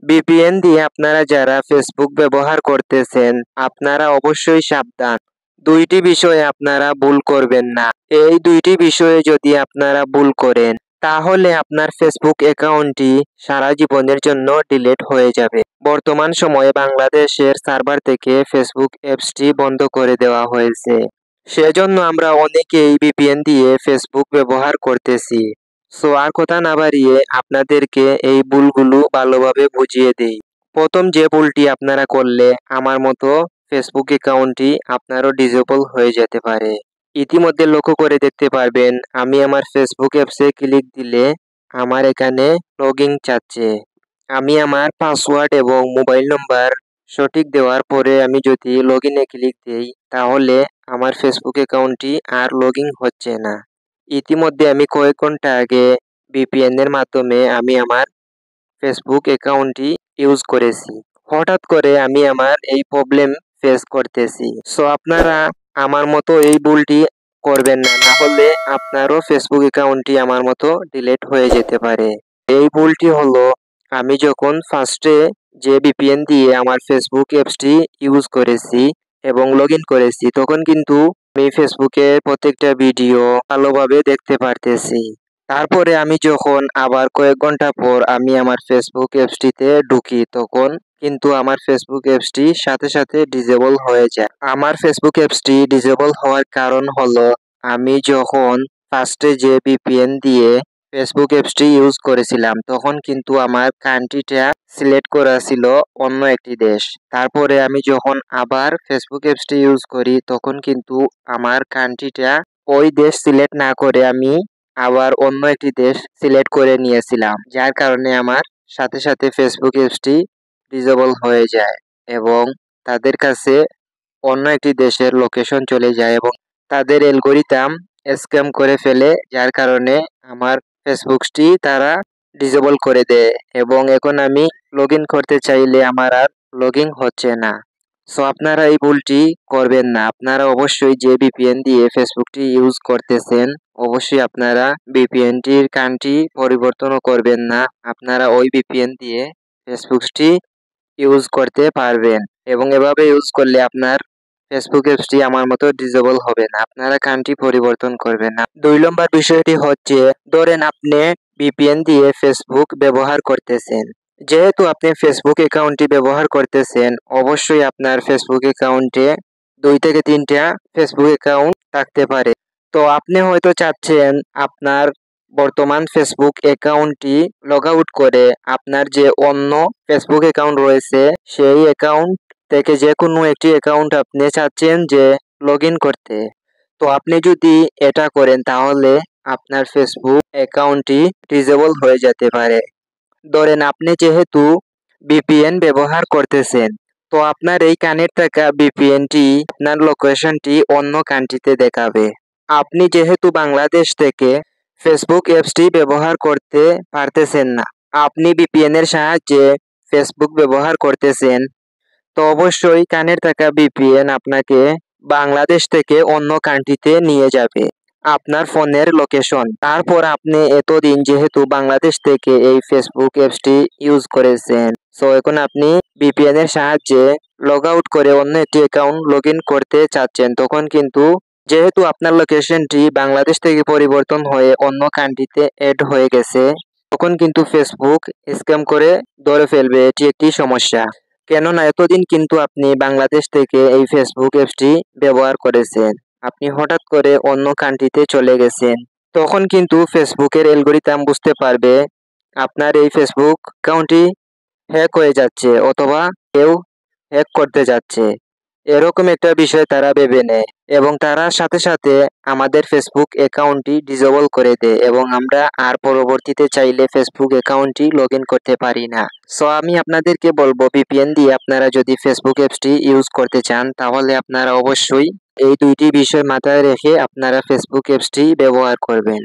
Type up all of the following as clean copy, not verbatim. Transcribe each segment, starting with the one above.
VPN দিয়ে আপনারা যারা ফেসবুক ব্যবহার করতেছেন, আপনারা অবশ্যই সাবধান। দুইটি বিষয়ে আপনারা ভুল করবেন না। এই দুইটি বিষয়ে যদি আপনারা ভুল করেন, তাহলে আপনার ফেসবুক অ্যাকাউন্টটি সারা জীবনের জন্য ডিলিট হয়ে যাবে। বর্তমান সময়ে বাংলাদেশের সার্ভার থেকে ফেসবুক অ্যাপসটি বন্ধ করে দেওয়া হয়েছে। সেজন্য আমরা অনেকেই ভিপিএন দিয়ে ফেসবুক ব্যবহার করতেছি। সো আর কথা না বাড়িয়ে আপনাদেরকে এই ভুলগুলো ভালোভাবে বুঝিয়ে দেই। প্রথম যে ভুলটি আপনারা করলে আমার মতো ফেসবুক অ্যাকাউন্টটি আপনারও ডিসেবল হয়ে যেতে পারে। ইতিমধ্যে লক্ষ্য করে দেখতে পারবেন আমি আমার ফেসবুক অ্যাপসে ক্লিক দিলে আমার এখানে লগইন চাচ্ছে। আমি আমার পাসওয়ার্ড এবং মোবাইল নম্বর সঠিক দেওয়ার পরে আমি যদি লগইনে ক্লিক দেই, তাহলে আমার ফেসবুক অ্যাকাউন্টটি আর লগইন হচ্ছে না। ইতিমধ্যে আমি কয়েক ঘন্টা আগে ভিপিএন এর মাধ্যমে আমি আমার ফেসবুক অ্যাকাউন্টটি ইউজ করেছি। হঠাৎ করে আমি আমার এই প্রবলেম ফেস করতেছি। সো আপনারা আমার মতো এই ভুলটি করবেন না, না হলে আপনারও ফেসবুক অ্যাকাউন্টটি আমার মতো ডিলিট হয়ে যেতে পারে। এই ভুলটি হলো, আমি যখন ফার্স্টে যে ভিপিএন দিয়ে আমার ফেসবুক অ্যাপসটি ইউজ করেছি এবং লগইন করেছি, তখন কিন্তু আমি ফেসবুকের প্রত্যেকটা ভিডিও ভালোভাবে দেখতে পারতেছি। তারপরে আমি যখন আবার কয়েক ঘন্টা পর আমি আমার ফেসবুক অ্যাপসটিতে ঢুকি, তখন কিন্তু আমার ফেসবুক অ্যাপসটি সাথে সাথে ডিসেবল হয়ে যায়। আমার ফেসবুক অ্যাপসটি ডিসেবল হওয়ার কারণ হলো, আমি যখন ফার্স্টে যে ভিপিএন দিয়ে ফেসবুক অ্যাপসটি ইউজ করেছিলাম, তখন কিন্তু আমার কান্ট্রিটা সিলেক্ট করা ছিল অন্য একটি দেশ। তারপরে আমি যখন আবার ফেসবুক অ্যাপসটি ইউজ করি, তখন কিন্তু আমার কান্ট্রিটা ওই দেশ সিলেক্ট না করে আমি আবার অন্য একটি দেশ সিলেক্ট করে নিয়েছিলাম, যার কারণে আমার সাথে সাথে ফেসবুক অ্যাপসটি ডিসেবল হয়ে যায় এবং তাদের কাছে অন্য একটি দেশের লোকেশন চলে যায় এবং তাদের অ্যালগরিদম স্ক্যাম করে ফেলে, যার কারণে আমার ফেসবুকটি তারা ডিসেবল করে দেয় এবং এখন আমি লগইন করতে চাইলে আমার আর লগইন হচ্ছে না। সো আপনারা এই ভুলটি করবেন না। আপনারা অবশ্যই যে ভিপিএন দিয়ে ফেসবুকটি ইউজ করতেছেন, অবশ্যই আপনারা ভিপিএনটির কান্ট্রি পরিবর্তনও করবেন না। আপনারা ওই ভিপিএন দিয়ে ফেসবুকটি ইউজ করতে পারবেন এবং এভাবে ইউজ করলে আপনার ফেসবুক অ্যাপসটি আমার মতো ডিসেবল হবে না। আপনারা কান্ট্রি পরিবর্তন করবেন না। 2 নম্বর বিষয়টি হচ্ছে, ধরেন আপনি ভিপিএন দিয়ে ফেসবুক ব্যবহার করতেছেন। যেহেতু আপনি ফেসবুক অ্যাকাউন্টটি ব্যবহার করতেছেন, অবশ্যই আপনার ফেসবুক অ্যাকাউন্টে 2 থেকে 3টা ফেসবুক অ্যাকাউন্ট থাকতে পারে। তো আপনি হয়তো চাচ্ছেন আপনার বর্তমান ফেসবুক অ্যাকাউন্টটি লগ আউট করে আপনার যে অন্য ফেসবুক অ্যাকাউন্ট রয়েছে, সেই অ্যাকাউন্ট থেকে যে কোনো একটি অ্যাকাউন্ট আপনি চাচ্ছেন যে লগইন করতে। তো আপনি যদি এটা করেন, তাহলে আপনার ফেসবুক অ্যাকাউন্টটি ডিসেবল হয়ে যেতে পারে। ধরেন আপনি যেহেতু ভিপিএন ব্যবহার করতেছেন, তো আপনার এই কানেক্ট থাকা ভিপিএনটি আপনার লোকেশনটি অন্য কান্ট্রিতে দেখাবে। আপনি যেহেতু বাংলাদেশ থেকে ফেসবুক অ্যাপসটি ব্যবহার করতে পারতেছেন না, আপনি ভিপিএন এর সাহায্যে ফেসবুক ব্যবহার করতেছেন, তো অবশ্যই কানেক্ট থাকা ভিপিএন আপনাকে বাংলাদেশ থেকে অন্য কান্ট্রিতে নিয়ে যাবে আপনার ফোনের লোকেশন। তারপর আপনি এতদিন যেহেতু বাংলাদেশ থেকে এই ফেসবুক অ্যাপসটি ইউজ করেছেন, সো এখন আপনি ভিপিএন এর সাহায্যে লগ আউট করে অন্য একটি অ্যাকাউন্ট লগইন করতে চাচ্ছেন, তখন কিন্তু যেহেতু আপনার লোকেশনটি বাংলাদেশ থেকে পরিবর্তন হয়ে অন্য কান্ট্রিতে অ্যাড হয়ে গেছে, তখন কিন্তু ফেসবুক স্ক্যাম করে ধরে ফেলবে। এটি একটি সমস্যা, কেননা এতদিন কিন্তু আপনি বাংলাদেশ থেকে এই ফেসবুক অ্যাপসটি ব্যবহার করেছেন। আপনি হঠাৎ করে অন্য কান্ট্রিতে চলে গেছেন, তখন কিন্তু ফেসবুকের অ্যালগরিদম বুঝতে পারবে আপনার এই ফেসবুক অ্যাকাউন্টটি হ্যাক হয়ে যাচ্ছে অথবা কেউ হ্যাক করতে যাচ্ছে। এরকম একটা বিষয় তারা ভেবে নেয় এবং তারা সাথে সাথে আমাদের ফেসবুক অ্যাকাউন্টটি ডিসেবল করে দেয় এবং আমরা আর পরবর্তীতে চাইলে ফেসবুক অ্যাকাউন্টটি লগইন করতে পারি না। সো আমি আপনাদেরকে বলবো, ভিপিএন দিয়ে আপনারা যদি ফেসবুক অ্যাপসটি ইউজ করতে চান, তাহলে আপনারা অবশ্যই এই দুইটি বিষয় মাথায় রেখে আপনারা ফেসবুক অ্যাপসটি ব্যবহার করবেন।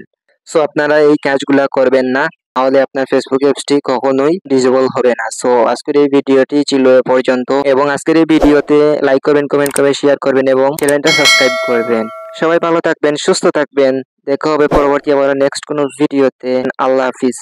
সো আপনারা এই কাজগুলা করবেন না, তাহলে আপনার ফেসবুক অ্যাপসটি কখনোই ডিসেবল হবে না। সো আজকের এই ভিডিওটি ছিল এ পর্যন্ত এবং আজকের এই ভিডিওতে লাইক করবেন, কমেন্ট করবেন, শেয়ার করবেন এবং চ্যানেলটা সাবস্ক্রাইব করবেন। সবাই ভালো থাকবেন, সুস্থ থাকবেন। দেখা হবে পরবর্তী আবার নেক্সট কোনো ভিডিওতে। আল্লাহ হাফিজ।